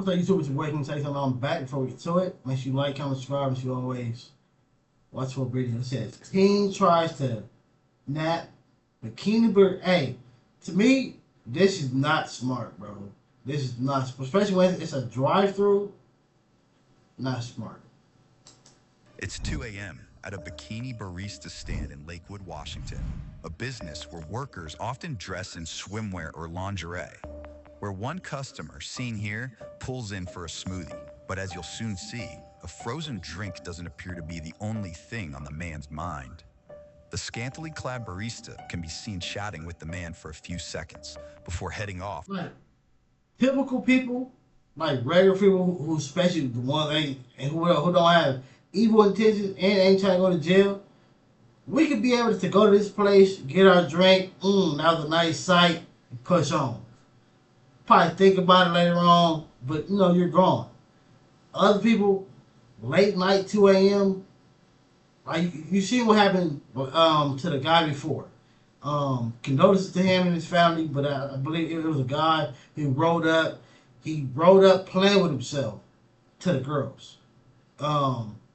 What's that YouTube with your boy? Can say something on back before we get to it? Make sure you like, comment, subscribe, and you always watch for video. It says, teen tries to nap Bikini bird. Hey, to me, this is not smart, bro. This is not, especially when it's a drive-through. Not smart. It's 2 a.m. at a Bikini Barista stand in Lakewood, Washington, a business where workers often dress in swimwear or lingerie, where one customer, seen here, pulls in for a smoothie. But as you'll soon see, a frozen drink doesn't appear to be the only thing on the man's mind. The scantily clad barista can be seen chatting with the man for a few seconds before heading off. Like, typical people, like regular people who especially the ones who don't have evil intentions and ain't trying to go to jail, we could be able to go to this place, get our drink, that was a nice sight, and push on. Probably think about it later on, but you're gone. Other people, late night, 2 a.m., like you see what happened to the guy before. Condolences to him and his family, but I believe it was a guy who rode up. He rode up playing with himself to the girls.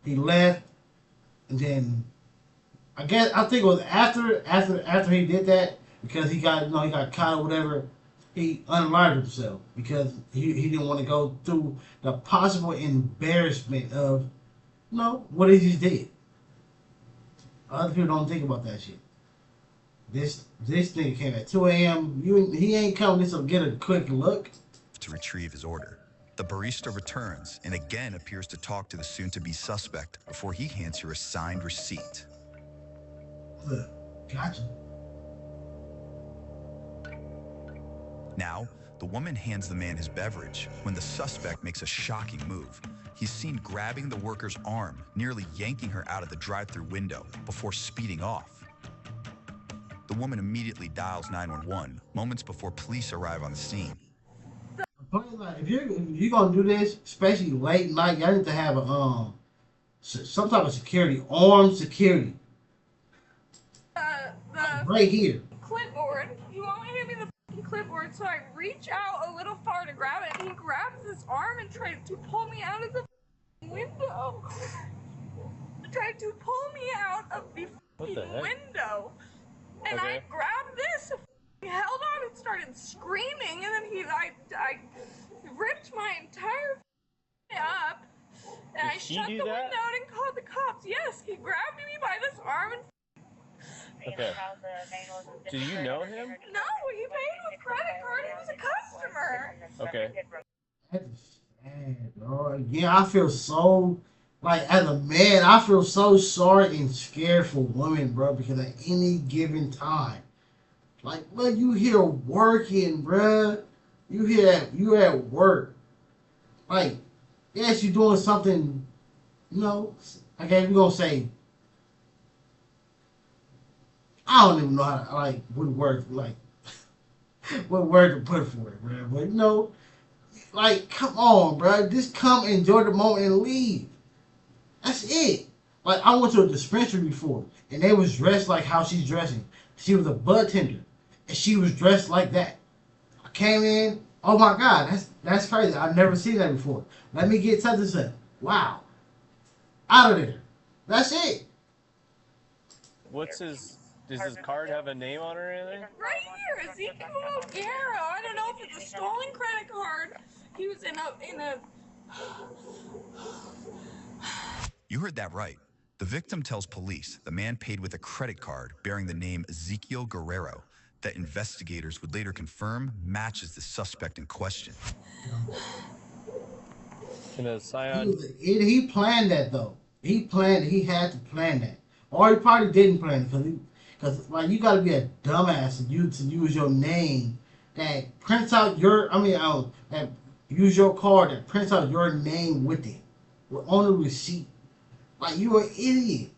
He left, and then I think it was after he did that, because he got he got caught or whatever. He unalive himself because he didn't want to go through the possible embarrassment of what he just did. Other people don't think about that shit. This nigga came at 2 a.m. He ain't coming just to get a quick look. To retrieve his order. The barista returns and again appears to talk to the soon-to-be suspect before he hands her a signed receipt. Look, gotcha. Now, the woman hands the man his beverage when the suspect makes a shocking move. He's seen grabbing the worker's arm, nearly yanking her out of the drive-thru window before speeding off. The woman immediately dials 911 moments before police arrive on the scene. If you're gonna do this, especially late night, y'all need to have a some type of security, armed security. Right here. Clipboard. He won't hand me the clipboard, so I reach out a little far to grab it, and he grabs his arm and tries to pull me out of the window. Tried to pull me out of the window. And I grabbed this, he held on and started screaming, and then I ripped my entire up, and I shut the window out and called the cops. Yes, he grabbed me by this arm and okay. Do you know him? no, he paid with credit card. He was a customer. Okay. That's sad, bro. Yeah, I feel so, as a man, I feel so sorry and scared for women, bro, because at any given time, you here working, bro. You're at work. Yes, you're doing something, I guess we're going to say, I don't even know how to, what word, what word to put for it, bro. But, come on, bro. Just come enjoy the moment and leave. That's it. I went to a dispensary before, and they was dressed like how she's dressing. She was a bud tender, and she was dressed like that. I came in, oh my God, that's crazy. I've never seen that before. Let me get such and such. Wow. Out of there. That's it. Does his card have a name on it or anything? Right here, Ezekiel Guerrero. I don't know if it's a stolen credit card. He was in a. You heard that right. The victim tells police the man paid with a credit card bearing the name Ezekiel Guerrero that investigators would later confirm matches the suspect in question. He planned that, though. He had to plan that. Or he probably didn't plan it, because you got to be a dumbass to use your name that prints out that use your card that prints out your name with it, on the receipt. You an idiot.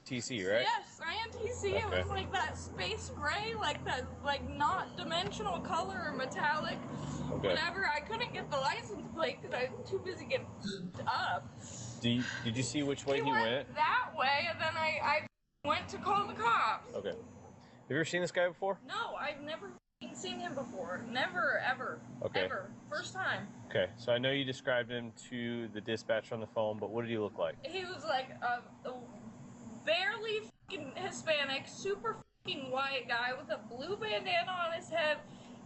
TC, right? Yes, I am TC. Okay. It was that space gray, that not dimensional color or metallic. Okay. Whatever. I couldn't get the license plate because I was too busy getting up. Did you see which way he went? That way, and then I went to call the cops. Okay. Have you ever seen this guy before? No, I've never haven't seen him before. Never, ever. Okay. Ever. First time. Okay, so I know you described him to the dispatcher on the phone, but what did he look like? He was like a barely fucking Hispanic, super fucking white guy with a blue bandana on his head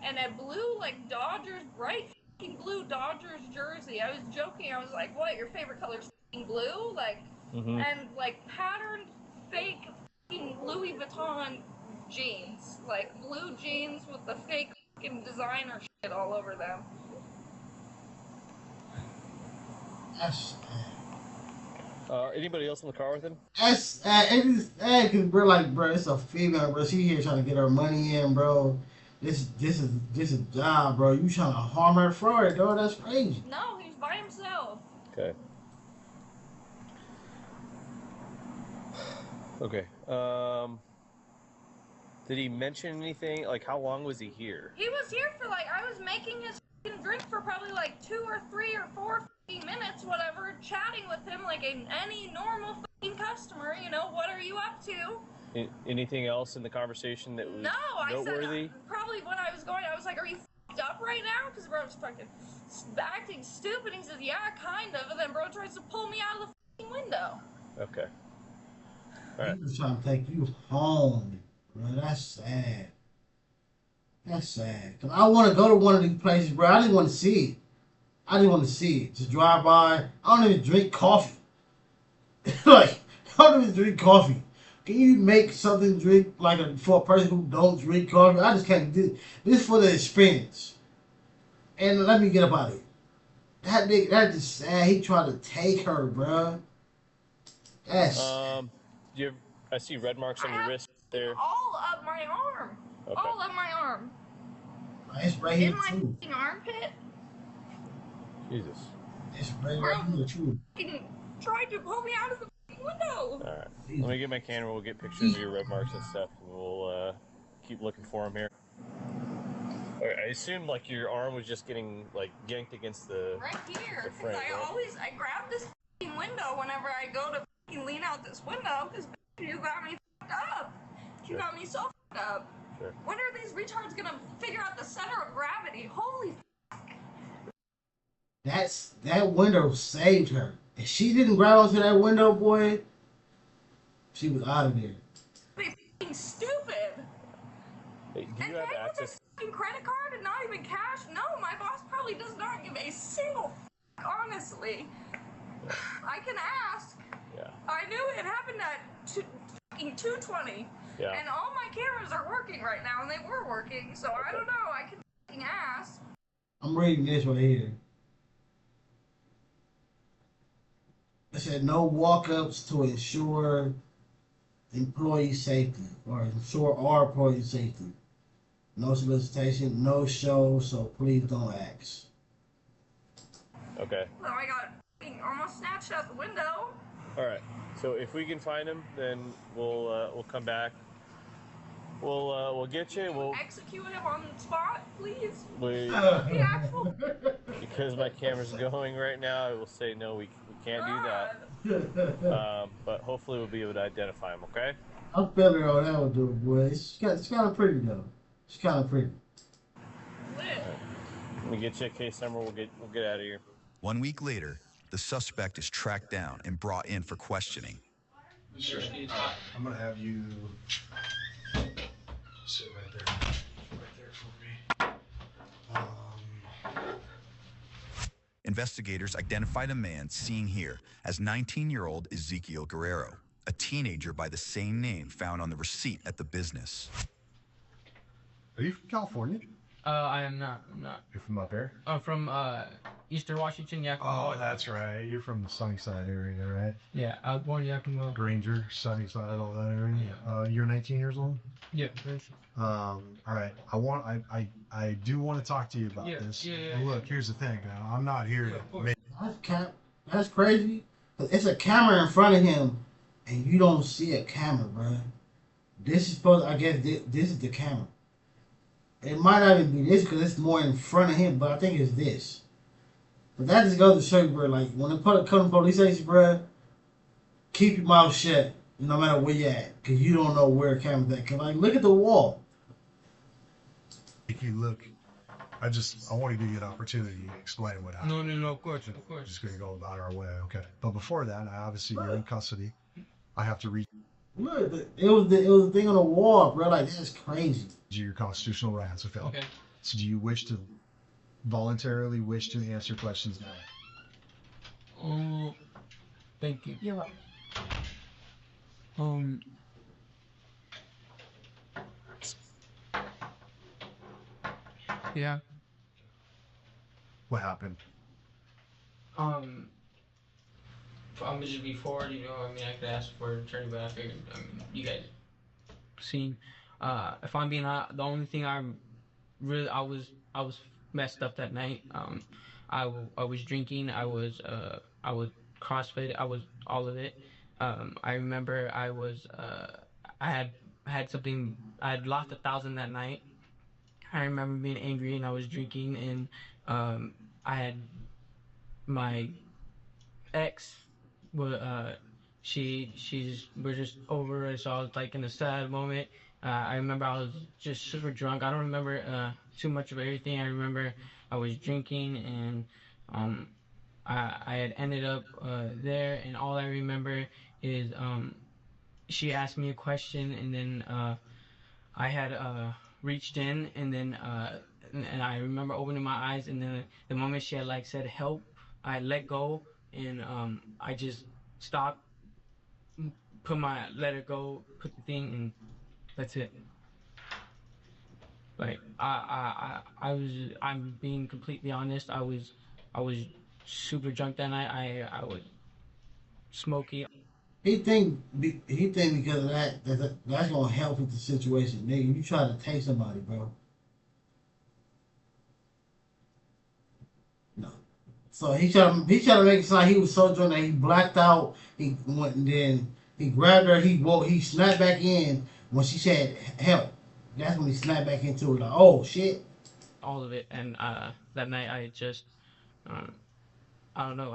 and a blue, like, Dodgers, bright fucking blue Dodgers jersey. I was joking. I was like, what, your favorite color is fucking blue? Like, and, like, patterned fake fucking Louis Vuitton jeans. Like, blue jeans with the fake fucking designer shit all over them. That's Anybody else in the car with him? it's cause bro, like, bro, it's a female, bro. She here trying to get her money in, bro. This is job, bro. You trying to harm her for it, dog? That's crazy. No, he's by himself. Okay. Okay. Did he mention anything? Like, how long was he here? He was here for like, I was making his fucking drink for probably like 2 or 3 or 4 fucking minutes, whatever, chatting with him like any normal fucking customer, you know, what are you up to? Anything else in the conversation that was noteworthy? I said, probably when I was going, I was like, are you fucked up right now? Because bro was fucking acting stupid. He says, yeah, kind of. And then bro tries to pull me out of the fucking window. Okay. All right. He was trying to take you home, bro. That's sad. That's sad. Cause I want to go to one of these places, bro. I didn't want to see it. I didn't want to see it. Just drive by. I don't even drink coffee. Like, I don't even drink coffee. Can you make something drink like for a person who don't drink coffee? I just can't do it. This is for the experience. And let me get up out of it. That nigga, that's just sad. He tried to take her, bro. That's I see red marks on your wrist there. All up my arm. Okay. All up my arm. it's right here In my too. fucking armpit. Jesus. It's right here too. Fucking tried to pull me out of the fucking window. All right. Let me get my camera. We'll get pictures of your red marks and stuff, and we'll keep looking for them here. All right, I assume like your arm was just getting like yanked against the Right here. the Because frame, I grab this fucking window whenever I go to fucking lean out this window. Because you got me fucked up. You got me so fucked up. Sure. When are these retards gonna figure out the center of gravity? Holy That window saved her. If she didn't grab onto that window, boy, she was out of there. fucking stupid. Hey, do And you have pay with access? a fucking credit card and not even cash? No, my boss probably does not give a single honestly. I can ask. Yeah. I knew it happened at fucking 2:20. Yeah. And all my cameras are working right now, and they were working, so I don't know. I can fucking ask. I'm reading this right here. It said no walk-ups to ensure employee safety or ensure our employee safety. No solicitation, no show, so please don't ask. Okay. So I got almost snatched out the window. All right. So if we can find him, then we'll come back. We'll get you. We'll Execute him on the spot, please. the actual. because my camera's going right now. I will say no. We can't do that. But hopefully we'll be able to identify him. Okay. I'm feeling all that would do it, boy. It's kind of pretty though. It's kind of pretty. Let me get you a case number. We'll get out of here. 1 week later, the suspect is tracked down and brought in for questioning. Sure. I'm gonna have you sit right there for me. Investigators identified a man seen here as 19-year-old Ezekiel Guerrero, a teenager by the same name found on the receipt at the business. Are you from California? I am not. I'm not. You're from up here? I'm from Eastern Washington, Yakima. Oh, that's right. You're from the Sunnyside area, right? Yeah, I was born in Yakima. Granger, Sunnyside, all that area. Yeah. You're 19 years old? Yeah. All right. I do want to talk to you about this. Yeah. And look, here's the thing. I'm not here to make. That's crazy. It's a camera in front of him, and you don't see a camera, bro. This is supposed. I guess this is the camera. It might not even be this because it's more in front of him, but I think it's this. But that just goes to show you, bro, like, when they come to police station, bro, keep your mouth shut no matter where you at, because you don't know where a camera's at. Because, like, look at the wall. Hey, look, I want to give you an opportunity to explain what happened. No, of course, of We're course. just going to go about our way, okay? But before that, you're in custody. I have to read Look, it was the thing on the wall, bro. Like that's crazy. you your constitutional rights, okay? Okay. So do you voluntarily wish to answer questions now? Oh, thank you. You're welcome. Um, yeah. What happened? I'm just be forward, you know. I mean, I could ask for an attorney, but I figured, I mean, you guys seen. If I'm being honest, the only thing I was messed up that night. I was drinking. I was CrossFit. I was all of it. I remember I had something. I had lost 1,000 that night. I remember being angry and I was drinking and I had my ex we're just over it, so I was like in a sad moment. I remember I was just super drunk. I don't remember too much of everything. I remember I was drinking and um I had ended up there, and all I remember is she asked me a question, and then I had reached in, and then and I remember opening my eyes, and then the moment she had like said help, I let go, and I just stopped, let it go, put the thing, and that's it. Like I'm being completely honest. I was super drunk that night. I was smoky. He think because of that's gonna help with the situation. Nigga, you try to take somebody, bro. No. So he tried to make it sound like he was so drunk that he blacked out. He went and then he grabbed her. He snapped back in when she said help. That's when he snapped back into it. Like, oh shit. All of it, and that night I just um, I don't know.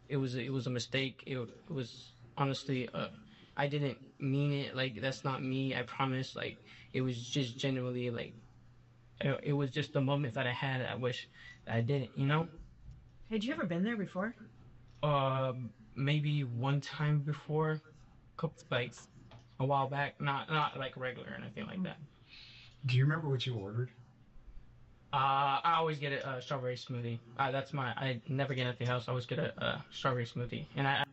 It was a mistake. It was honestly I didn't mean it. Like that's not me. I promise. Like it was just genuinely like it was just the moment that I had. I wish that I didn't. You know. Had you ever been there before? Maybe one time before, like a while back. Not like regular or anything like that. Do you remember what you ordered? I always get a strawberry smoothie. I never get anything else. I always get a strawberry smoothie, and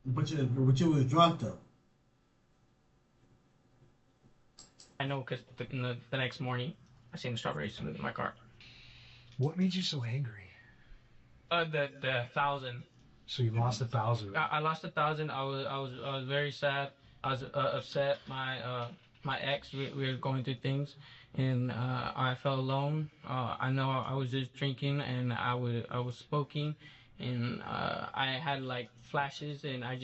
But you was drunk though. I know because the next morning I seen the strawberry smoothie in my car. What made you so angry? The 1,000. So you lost 1,000. I lost 1,000. I was very sad. I was upset. My ex, we were going through things, and I felt alone. I know I was just drinking, and I was smoking, and I had like flashes, and I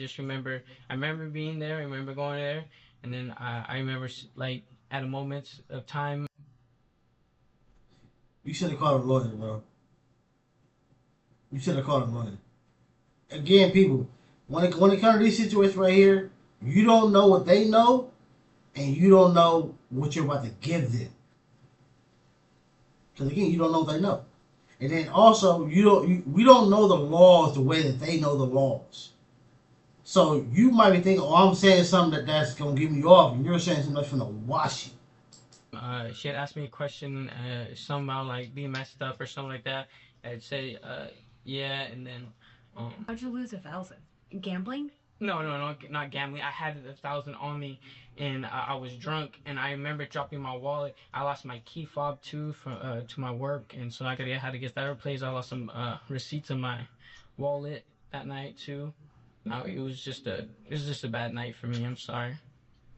remember being there. I remember going there, and then I remember like at a moment of time. You should have called a lawyer, bro. You should have called a lawyer. Again, people, when it comes to these situations right here, you don't know what they know, and you don't know what you're about to give them. Because again, you don't know what they know, and then also we don't know the laws the way that they know the laws. So you might be thinking, "Oh, I'm saying something that's gonna give me off," and you're saying something that's gonna wash you. She had asked me a question, something about like being messed up or something like that. I'd say, yeah, and then, How'd you lose 1,000? Gambling? no, not gambling. I had 1,000 on me, and I was drunk, and I remember dropping my wallet. I lost my key fob too to my work, and so had to get that replaced. I lost some receipts in my wallet that night too. No, it was just a bad night for me. I'm sorry.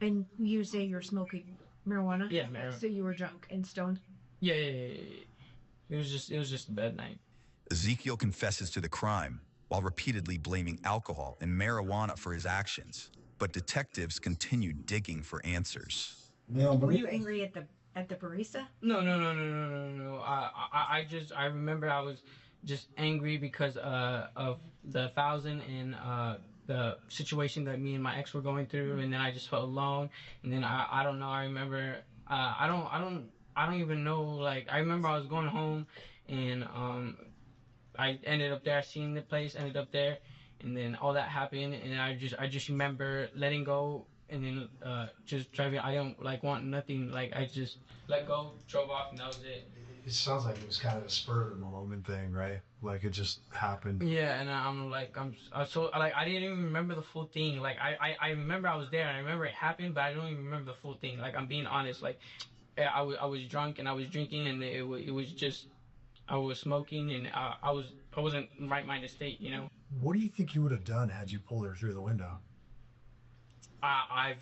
And you say you're smoking marijuana? Yeah, marijuana. So you were drunk and stoned? Yeah. It was just a bad night. Ezekiel confesses to the crime while repeatedly blaming alcohol and marijuana for his actions, but detectives continue digging for answers. Were you angry at the barista? No. I remember I was just angry because of the 1,000 and the situation that me and my ex were going through, and then I just felt alone, and then I don't know. I remember I I don't even know. Like I remember I was going home, and I ended up there, seeing the place, ended up there, and then all that happened, and I just remember letting go, and then just driving. I don't like want nothing. Like I just let go, drove off, and that was it. It sounds like it was kind of a spur of the moment thing, right? Like it just happened. Yeah, and I'm like I'm so like I didn't even remember the full thing. Like I remember I was there, and I remember it happened, but I don't even remember the full thing. Like I'm being honest. Like I was drunk and I was drinking, and it was just I was smoking, and I wasn't in right minded state. What do you think you would have done had you pulled her through the window? I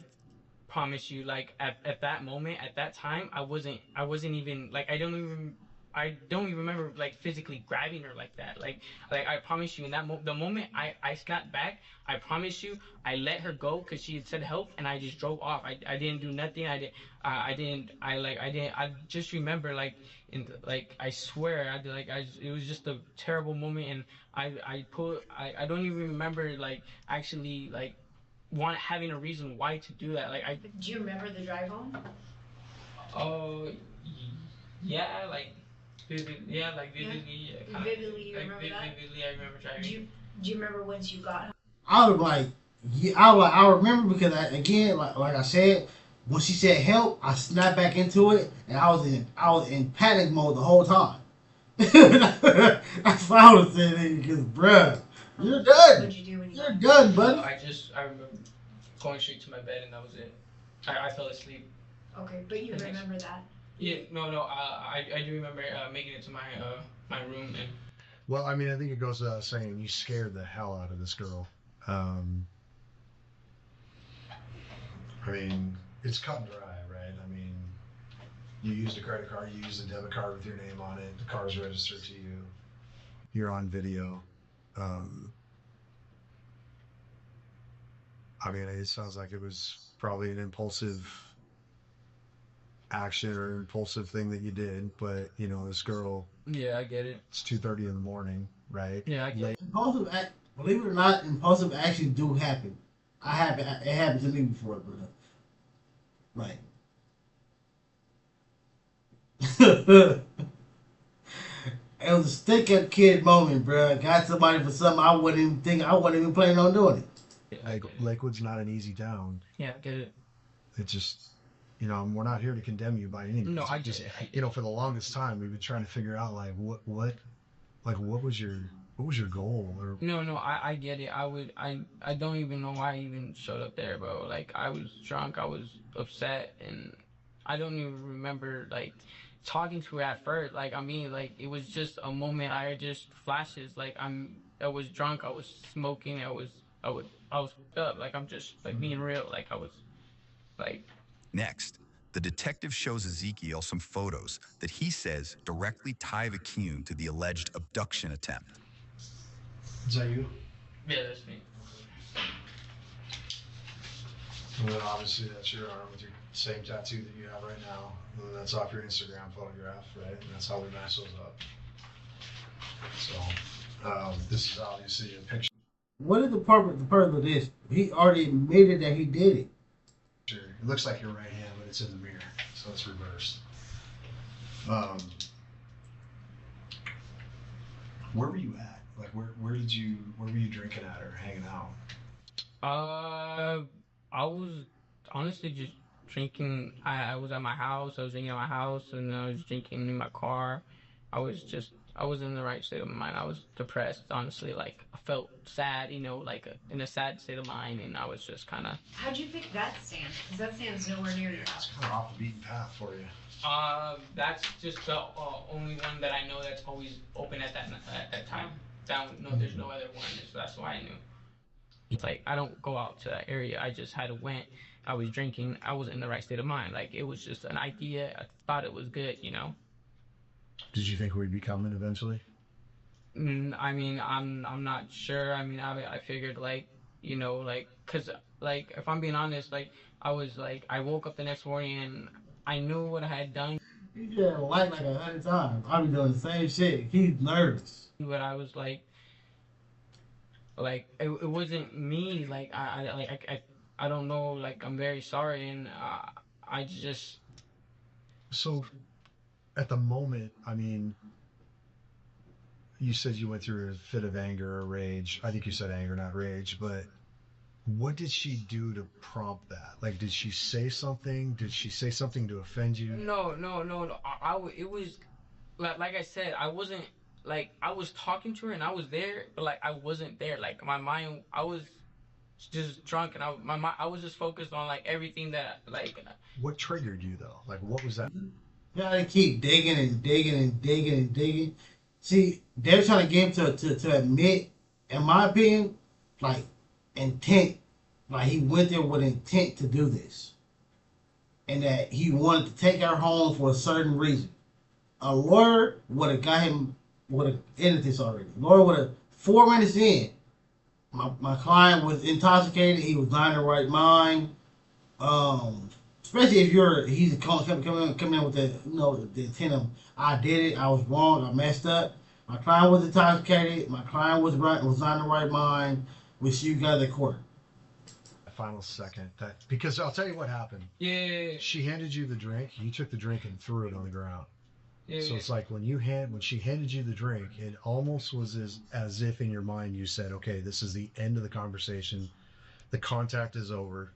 promise you, like at that moment, at that time, I wasn't even like I don't even remember like physically grabbing her like that. Like I promise you, in that the moment I snapped back, I promise you, I let her go because she had said help, and I just drove off. I didn't do nothing. I just remember like like I swear it was just a terrible moment, and I don't even remember like actually like having a reason why to do that. Like I Do you remember the drive home? oh yeah, like yeah, like vividly, yeah, Vividly, you like remember that? vividly, I remember driving. Do you remember once you got home? I was like, yeah, I remember because again, like I said, when she said help, I snapped back into it, and I was in panic mode the whole time. That's why I was saying, because bruh, you're done. What'd you do when you You're got done, buddy. I remember going straight to my bed, and that was it. I fell asleep. Okay, but you The next- remember that. Yeah, no. I do remember making it to my room, and Well, I mean, I think it goes without saying you scared the hell out of this girl. Um, I mean, it's cut and dry, right? I mean, you used a credit card, you used a debit card with your name on it, the car's registered to you, you're on video. Um, I mean, it sounds like it was probably an impulsive action or impulsive thing that you did, but you know, this girl, yeah, I get it. it's 2:30 in the morning, right? Yeah, I get it. Impulsive act, believe it or not, impulsive actions do happen. It happened to me before, bro. Like, it was a stick up kid moment, bro. Got somebody for something I wasn't even planning on doing it. Yeah, Like Lakewood's not an easy town. yeah, I get it. It's just, you know, we're not here to condemn you by any means. No, I just, get it. you know, for the longest time, we've been trying to figure out like what was your goal or No, I get it. I don't even know why I even showed up there, bro. Like I was drunk, I was upset, and I don't even remember like talking to her at first. Like I mean, like it was just a moment. I just flashes. Like I was drunk, I was smoking, I was fucked up. Like I'm just like being real. Like I was like Next, the detective shows Ezekiel some photos that he says directly tie Vakun to the alleged abduction attempt. is that you? yeah, that's me. And then obviously that's your arm with your same tattoo that you have right now. And then that's off your Instagram photograph, right? And that's how we match those up. So this is obviously a picture. What is the purpose of this? He already admitted that he did it. It looks like your right hand, but it's in the mirror, so it's reversed. Um, where were you at? Like, where were you drinking at or hanging out? I was honestly just drinking. I was at my house. I was drinking at my house, and I was drinking in my car. I was in the right state of mind. I was depressed, honestly. Like I felt sad, like in a sad state of mind, and I was just kind of. How'd you pick that stand? Because that stand's nowhere near your It's house. kind of off the beaten path for you. That's just the only one that I know that's always open at that time. No, there's no other one, so that's why I knew. It's like I don't go out to that area. I just had went. I was drinking. I was in the right state of mind. Like it was just an idea. I thought it was good. Did you think we'd be coming eventually? I mean, I'm not sure. I mean, I figured like, cause like if I'm being honest, like I woke up the next morning and I knew what I had done. He did like 100 times. I be doing the same shit. He's nervous. But I was like it wasn't me. Like I don't know. Like I'm very sorry, and I just. So, at the moment, I mean, you said you went through a fit of anger or rage. I think you said anger, not rage, but what did she do to prompt that? Like, did she say something? Did she say something to offend you? No. It was like I said, I wasn't like I was talking to her and I was there, but like I wasn't there. Like my mind, I was just drunk and I was just focused on like everything that like What triggered you though? Like, what was that? You gotta keep digging and digging and digging and digging. See, they're trying to get him to admit, in my opinion, like intent. Like he went there with intent to do this. And that he wanted to take her home for a certain reason. A lawyer would have got him, would have ended this already. Lawyer would have, 4 minutes in, my client was intoxicated. He was not in the right mind. Especially if he's coming in with the, the intent of, I did it, I was wrong, I messed up. My client was intoxicated. My client was not in the right mind. Which you got the court. Final second, that because I'll tell you what happened. yeah. She handed you the drink. You took the drink and threw it on the ground. Yeah. So it's like when she handed you the drink, it almost was as if in your mind you said, "Okay, this is the end of the conversation. The contact is over,"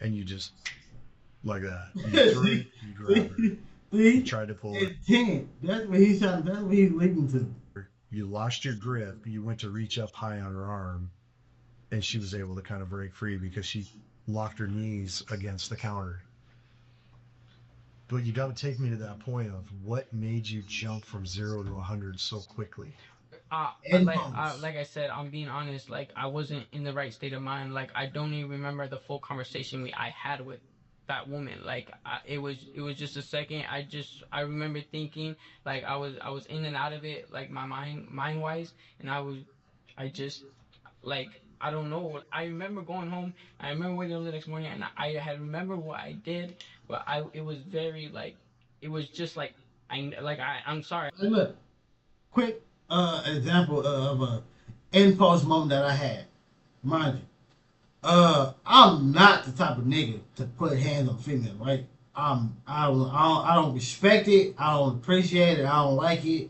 and you just like that. You threw it. You grabbed her. You tried to pull it. Intent. That's what he's trying. That's what he's leading to. You lost your grip. You went to reach up high on her arm, and she was able to kind of break free because she locked her knees against the counter. But you got to take me to that point of what made you jump from 0 to 100 so quickly. Like I said, I'm being honest. Like I wasn't in the right state of mind. Like I don't even remember the full conversation I had with that woman. Like it was just a second. I remember thinking like I was in and out of it. Like my mind wise, and I just like I don't know. I remember going home. I remember waking up the next morning, and I had remember what I did, but it was very like it was just like I'm sorry. Hey, look, quick example of a impulse moment that I had. Mind you, I'm not the type of nigga to put hands on female, right? I don't respect it. I don't appreciate it. I don't like it.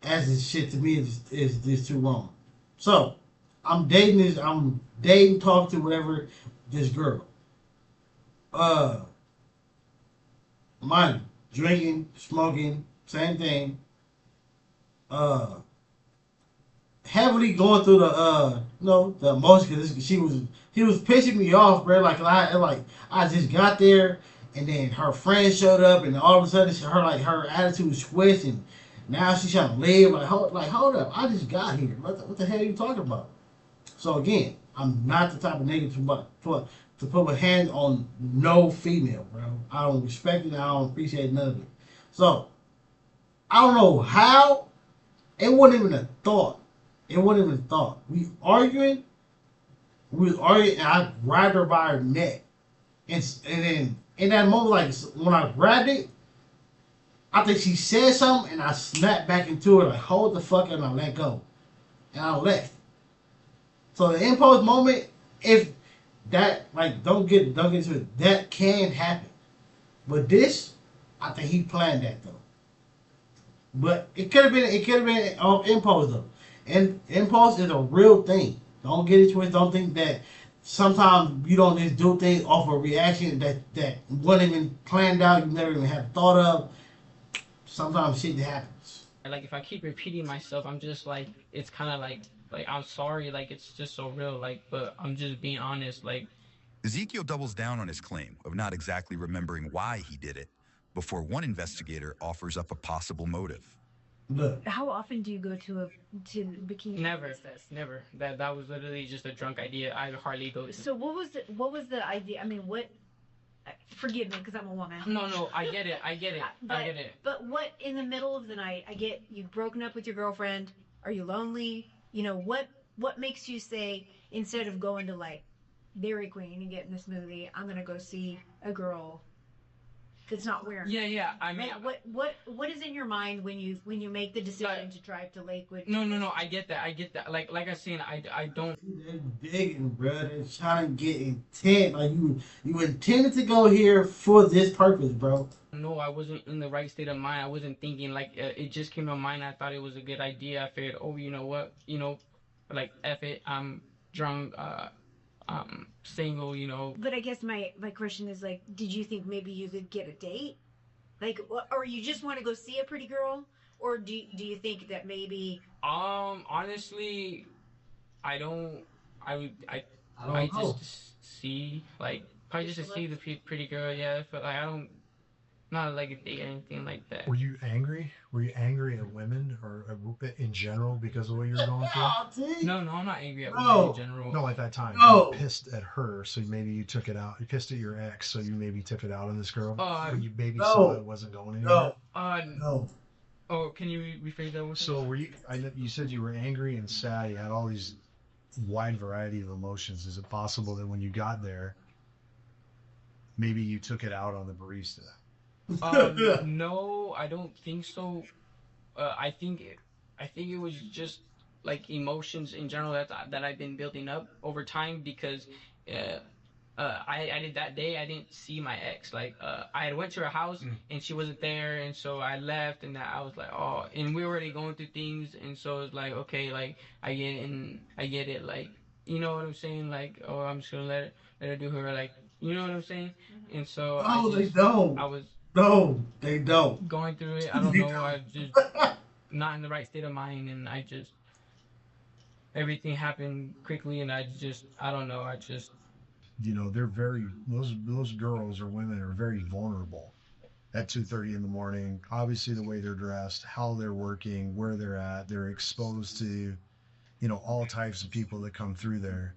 As this shit to me is just too wrong. So I'm dating this. I'm dating, talking to whatever this girl. Uh, Mind you, drinking, smoking, same thing. Uh, Heavily going through the the emotion because he was pissing me off, bro. I just got there and then her friend showed up and all of a sudden her attitude switched and now she's trying to leave. Hold up, I just got here. What the hell are you talking about? So again, I'm not the type of nigga to put my hands on no female, bro. I don't respect it. I don't appreciate none of it. So I don't know how. It wasn't even a thought. It wasn't even a thought. We was arguing, and I grabbed her by her neck. And then in that moment, like when I grabbed it, I think she said something, and I snapped back into her, like, hold the fuck, and I let go. And I left. So the impulse moment, if that, like, don't get into it, that can happen. But this, I think he planned that, though. But it could have been impulse, though. And impulse is a real thing. Don't get it twisted. Don't think that sometimes you don't just do things off a reaction that wasn't even planned out. You never even had thought of. Sometimes shit happens. Like if I keep repeating myself, I'm just like it's kind of like I'm sorry. Like it's just so real. Like but I'm just being honest. Like Ezekiel doubles down on his claim of not exactly remembering why he did it before one investigator offers up a possible motive. Look, How often do you go to Bikini? never. Never. That was literally just a drunk idea. I hardly go. So what was the idea? I mean, what? Forgive me, because I'm a woman. No. I get it. I get But, it. but what in the middle of the night? I get you've broken up with your girlfriend. Are you lonely? You know what makes you say instead of going to like Dairy Queen and getting the smoothie, I'm gonna go see a girl. that's not wearing. Yeah. I mean, like, what is in your mind when you make the decision to drive to Lakewood? No. I get that. Like I said, I don't. They're digging, bro. They're trying to get intent. Like you intended to go here for this purpose, bro. No, I wasn't in the right state of mind. I wasn't thinking like it just came to mind. I thought it was a good idea. I figured, oh, you know what, like F it. I'm drunk. Single. But I guess my question is like, did you think maybe you could get a date, like, or you just want to go see a pretty girl, or do you think that maybe? Honestly, I don't. I don't know. just see like probably just to see the pretty girl. Yeah, but like I don't. Not like a date or anything like that. Were you angry? Were you angry at women or in general because of what you were going through? No, I'm not angry at women in general. No, at that time. No. You were pissed at her, so maybe you took it out. You pissed at your ex, so you maybe took it out on this girl. When you maybe saw it wasn't going anywhere. No. Oh, can you rephrase that one? So were you? You said you were angry and sad. You had all these wide variety of emotions. Is it possible that when you got there, maybe you took it out on the barista? No, I don't think so. I think it was just like emotions in general that I've been building up over time because I did that day. I didn't see my ex. Like I had went to her house and she wasn't there, and so I left, and I was like, oh, and we were already going through things, and so it's like, okay, like I get it, like you know what I'm saying, like oh, I'm just gonna let her do her, like you know what I'm saying, and so They don't. I was. No, they don't. Going through it, I don't know. I just not in the right state of mind, and I just everything happened quickly, and I don't know. They're very those girls or women are very vulnerable at 2:30 in the morning. Obviously, the way they're dressed, how they're working, where they're at, they're exposed to, all types of people that come through there.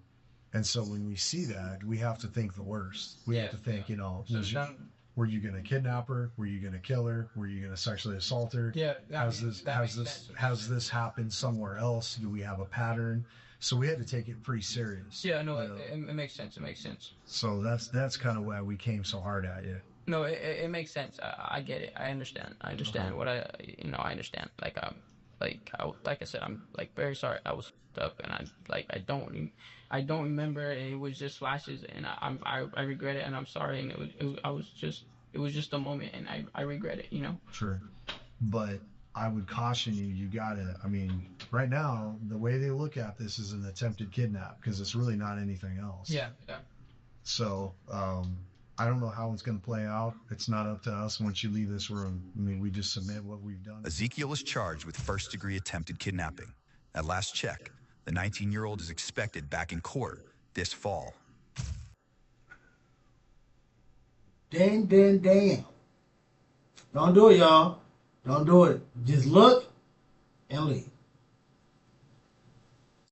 And so when we see that, we have to think the worst. We have to think, were you going to kidnap her? Were you going to kill her? Were you going to sexually assault her? Yeah. Has this happened somewhere else? Do we have a pattern? So we had to take it pretty serious. Yeah, no, it makes sense. It makes sense. So that's kind of why we came so hard at you. No, it makes sense. I get it. I understand. I understand what I understand. Like I said, I'm like very sorry. I was up, and I don't remember. And it was just flashes, and I regret it, and I'm sorry. And it was just a moment, and I regret it. Sure, but I would caution you. You gotta. I mean, right now, the way they look at this is an attempted kidnap because it's really not anything else. Yeah. So, I don't know how it's going to play out. It's not up to us once you leave this room. I mean, we just submit what we've done. Ezekiel is charged with first-degree attempted kidnapping. At last check, the 19-year-old is expected back in court this fall. Damn. Don't do it, y'all. Don't do it. Just look and leave.